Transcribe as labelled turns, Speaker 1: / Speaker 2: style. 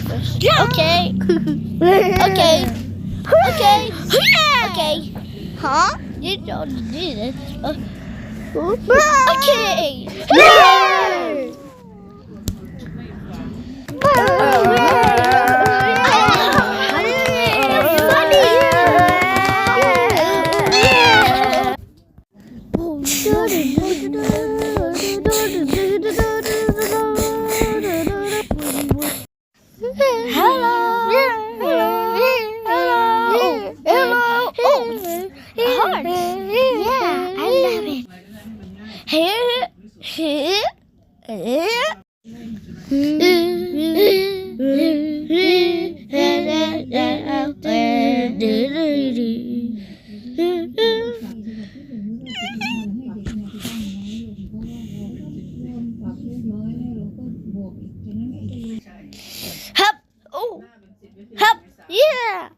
Speaker 1: first.
Speaker 2: Yeah.
Speaker 1: Okay. Okay. Okay. Okay.
Speaker 2: Huh?
Speaker 1: You don't need it.
Speaker 2: Okay.
Speaker 1: Hello. Hello. Oh, heart.
Speaker 2: Yeah, I love it.
Speaker 1: Hop. Oh. Hop. Yeah.